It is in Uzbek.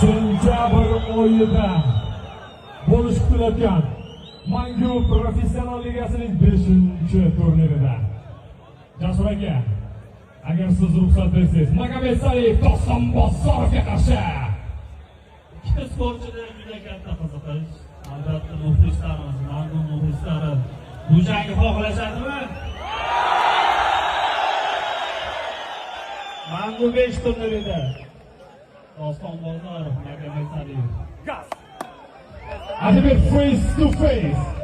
sentabr oyida bo'lishi kutilayotgan Mangu Professional Ligasining 5-turnirida. Jasur aka, agar siz ruxsat bersangiz, Magomed Saliyev Doston Bozorovga qarshi. Ikkita sportchida juda katta qiziqish. Albatta muxlislarimiz, Mangu muxlislari bu jangni xohlashadimi? Mangu 5 turnirida Doston Bozorov, Magomed Saliyev. Adibet face to face.